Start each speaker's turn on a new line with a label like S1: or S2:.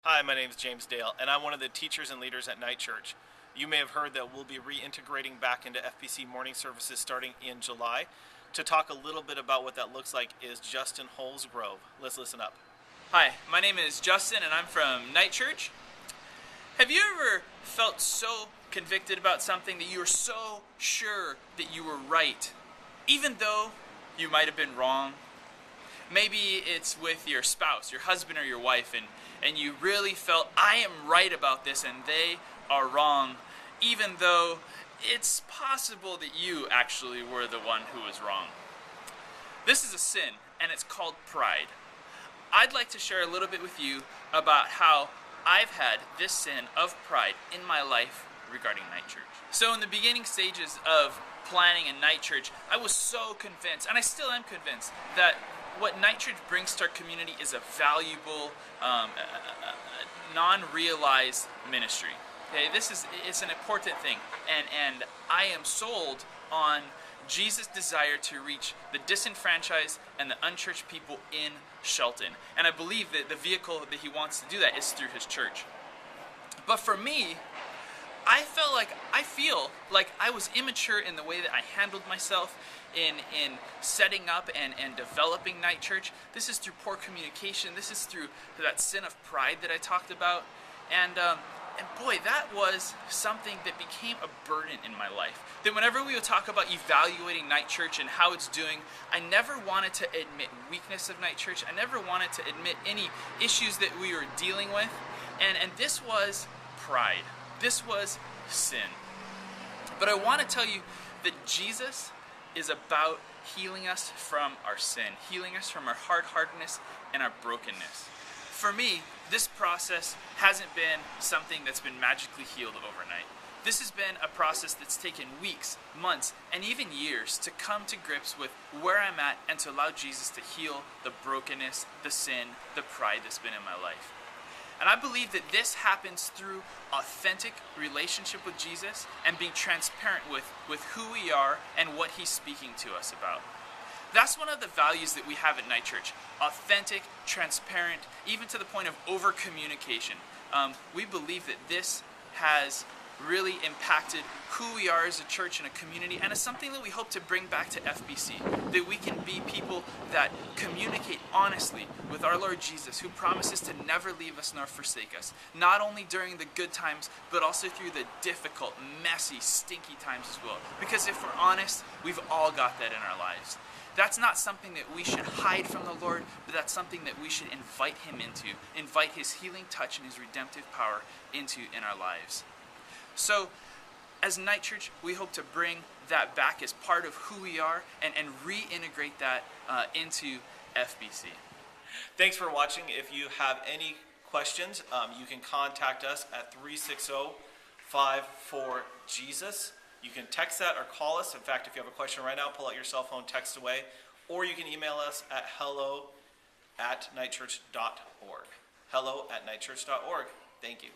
S1: Hi, my name is James Dale, and I'm one of the teachers and leaders at Night Church. You may have heard that we'll be reintegrating back into FBC morning services starting in July. To talk a little bit about what that looks like is Justin Holzgrove. Let's listen up.
S2: Hi, my name is Justin, and I'm from Night Church. Have you ever felt so convicted about something that you were so sure that you were right, even though you might have been wrong? Maybe it's with your spouse, your husband or your wife, and you really felt, I am right about this and they are wrong, even though it's possible that you actually were the one who was wrong. This is a sin, and it's called pride. I'd like to share a little bit with you about how I've had this sin of pride in my life regarding Night Church. So in the beginning stages of planning a Night Church, I was so convinced, and I still am convinced, that what Night Church brings to our community is a valuable, non-realized ministry. Okay, it's an important thing, and I am sold on Jesus' desire to reach the disenfranchised and the unchurched people in Shelton. And I believe that the vehicle that he wants to do that is through his church. But for me, I feel like I was immature in the way that I handled myself in setting up and developing Night Church. This is through poor communication. This is through that sin of pride that I talked about. And boy, that was something that became a burden in my life. That whenever we would talk about evaluating Night Church and how it's doing, I never wanted to admit weakness of Night Church. I never wanted to admit any issues that we were dealing with. And this was pride. This was sin. But I want to tell you that Jesus is about healing us from our sin, healing us from our hard-heartedness and our brokenness. For me, this process hasn't been something that's been magically healed overnight. This has been a process that's taken weeks, months, and even years to come to grips with where I'm at and to allow Jesus to heal the brokenness, the sin, the pride that's been in my life. And I believe that this happens through authentic relationship with Jesus and being transparent with who we are and what he's speaking to us about. That's one of the values that we have at Night Church. Authentic, transparent, even to the point of over-communication. We believe that this has really impacted who we are as a church and a community, and it's something that we hope to bring back to FBC, that we can be people that communicate honestly with our Lord Jesus, who promises to never leave us nor forsake us, not only during the good times, but also through the difficult, messy, stinky times as well. Because if we're honest, we've all got that in our lives. That's not something that we should hide from the Lord, but that's something that we should invite him into, invite his healing touch and his redemptive power into in our lives. So, as Night Church, we hope to bring that back as part of who we are and reintegrate that into FBC.
S1: Thanks for watching. If you have any questions, you can contact us at 360-54-JESUS. You can text that or call us. In fact, if you have a question right now, pull out your cell phone, text away. Or you can email us at hello@nightchurch.org. hello@nightchurch.org. Thank you.